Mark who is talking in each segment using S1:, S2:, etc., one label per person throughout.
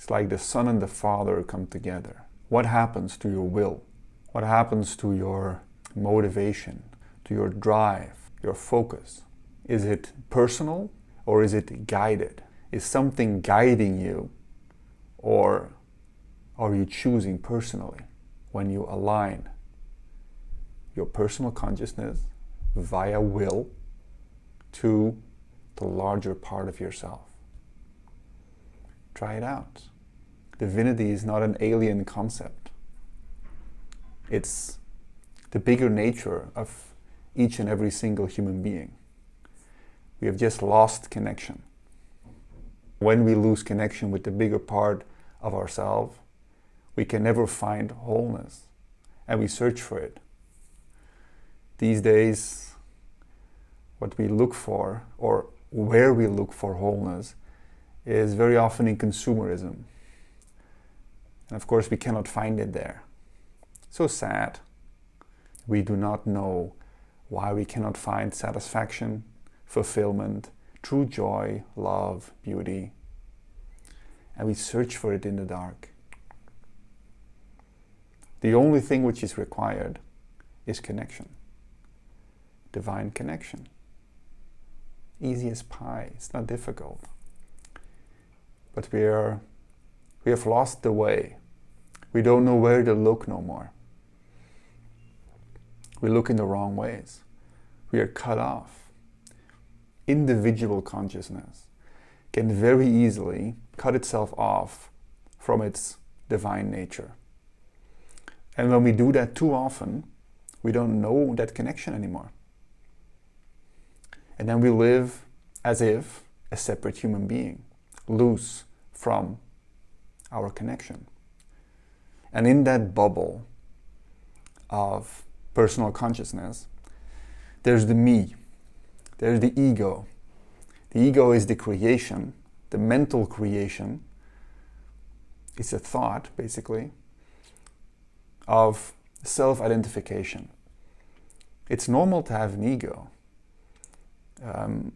S1: It's like the Son and the Father come together. What happens to your will? What happens to your motivation, to your drive, your focus? Is it personal or is it guided? Is something guiding you, or are you choosing personally when you align your personal consciousness via will to the larger part of yourself? Try it out. Divinity is not an alien concept. It's the bigger nature of each and every single human being. We have just lost connection. When we lose connection with the bigger part of ourselves, we can never find wholeness, and we search for it. These days, what we look for, or where we look for wholeness, is very often in consumerism. And of course, we cannot find it there. So sad. We do not know why we cannot find satisfaction, fulfillment, true joy, love, beauty. And we search for it in the dark. The only thing which is required is connection. Divine connection. Easy as pie. It's not difficult. But we have lost the way. We don't know where to look no more. We look in the wrong ways. We are cut off. Individual consciousness can very easily cut itself off from its divine nature. And when we do that too often, we don't know that connection anymore. And then we live as if a separate human being, loose from our connection. And in that bubble of personal consciousness, there's the me, there's the ego. The ego is the creation, the mental creation. It's a thought, basically, of self-identification. It's normal to have an ego,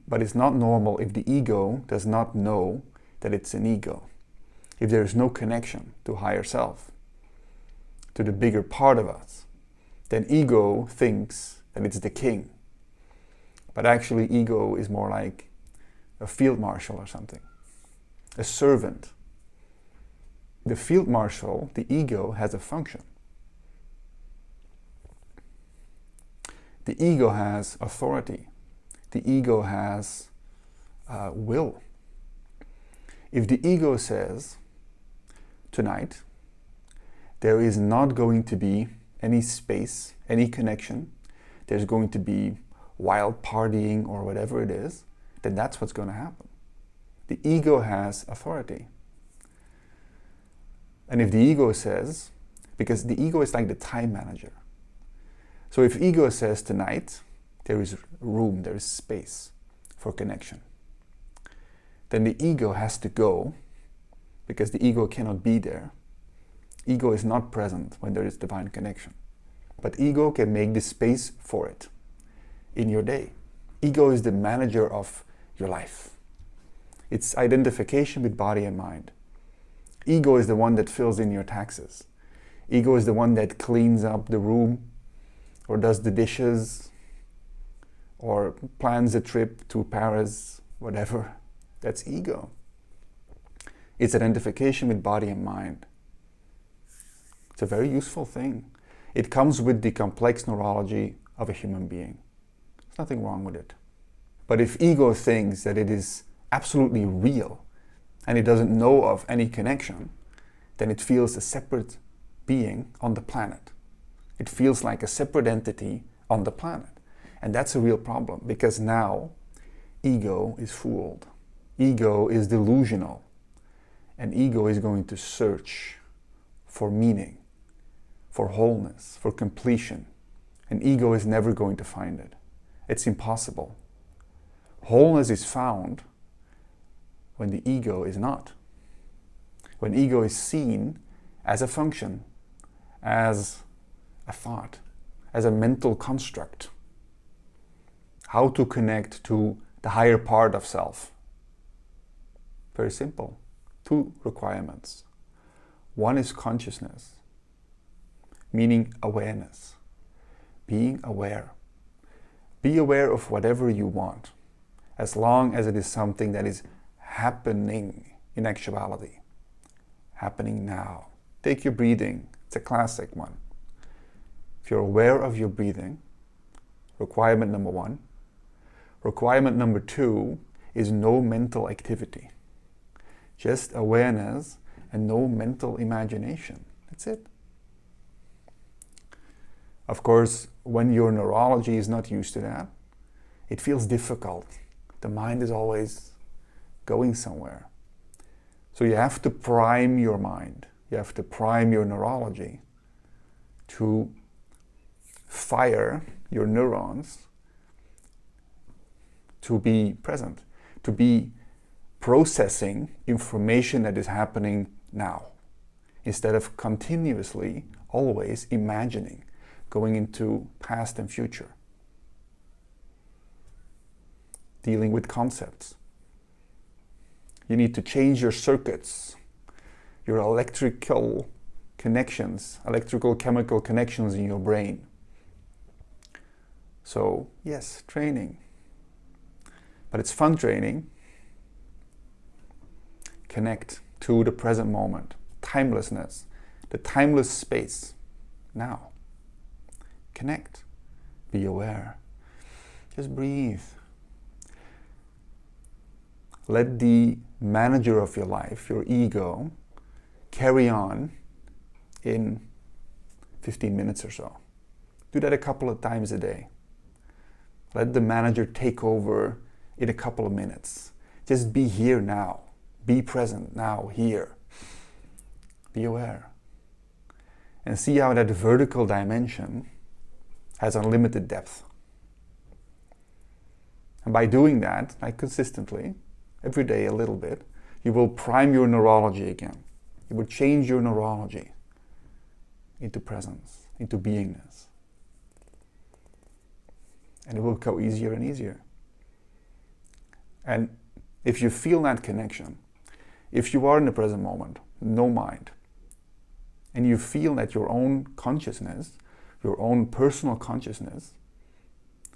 S1: but it's not normal if the ego does not know that it's an ego. If there is no connection to higher self, to the bigger part of us, then ego thinks that it's the king. But actually, ego is more like a field marshal or something, a servant. The field marshal, the ego, has a function. The ego has authority. The ego has will. If the ego says, tonight, there is not going to be any space, any connection, there's going to be wild partying or whatever it is, then that's what's going to happen. The ego has authority. And if the ego says, because the ego is like the time manager. So if ego says tonight, there is room, there is space for connection, then the ego has to go, because the ego cannot be there. Ego is not present when there is divine connection. But ego can make the space for it in your day. Ego is the manager of your life. It's identification with body and mind. Ego is the one that fills in your taxes. Ego is the one that cleans up the room, or does the dishes, or plans a trip to Paris, whatever. That's ego. It's identification with body and mind. It's a very useful thing. It comes with the complex neurology of a human being. There's nothing wrong with it. But if ego thinks that it is absolutely real and it doesn't know of any connection, then it feels a separate being on the planet. It feels like a separate entity on the planet. And that's a real problem, because now ego is fooled. Ego is delusional. And ego is going to search for meaning, for wholeness, for completion. And ego is never going to find it. It's impossible. Wholeness is found when the ego is not. When ego is seen as a function, as a thought, as a mental construct. How to connect to the higher part of self. Very simple. two requirements. One is consciousness, meaning awareness, being aware. Be aware of whatever you want, as long as it is something that is happening in actuality, happening now. Take your breathing, it's a classic one. If you're aware of your breathing, requirement number one. Requirement number two is no mental activity. Just awareness and no mental imagination. That's it. Of course, when your neurology is not used to that, it feels difficult. The mind is always going somewhere. So you have to prime your mind. You have to prime your neurology to fire your neurons to be present, to be processing information that is happening now, instead of continuously, always imagining, going into past and future, dealing with concepts. You need to change your circuits, your electrical connections, electrical chemical connections in your brain. So yes, training. But it's fun training. Connect to the present moment. Timelessness. The timeless space. Now. Connect. Be aware. Just breathe. Let the manager of your life, your ego, carry on in 15 minutes or so. Do that a couple of times a day. Let the manager take over in a couple of minutes. Just be here now. Be present now, here. Be aware. And see how that vertical dimension has unlimited depth. And by doing that, like consistently, every day a little bit, you will prime your neurology again. You will change your neurology into presence, into beingness. And it will go easier and easier. And if you feel that connection, if you are in the present moment, no mind, and you feel that your own consciousness, your own personal consciousness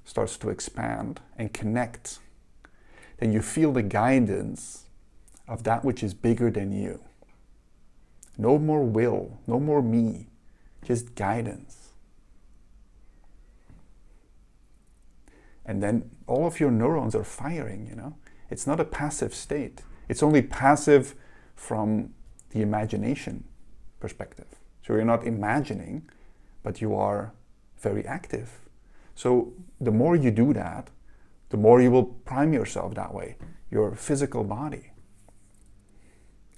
S1: starts to expand and connect, then you feel the guidance of that which is bigger than you. No more will, no more me, just guidance. And then all of your neurons are firing, It's not a passive state. It's only passive from the imagination perspective. So you're not imagining, but you are very active. So the more you do that, the more you will prime yourself that way, your physical body.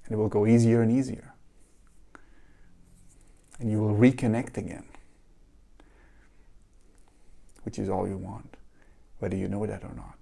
S1: And it will go easier and easier. And you will reconnect again, which is all you want, whether you know that or not.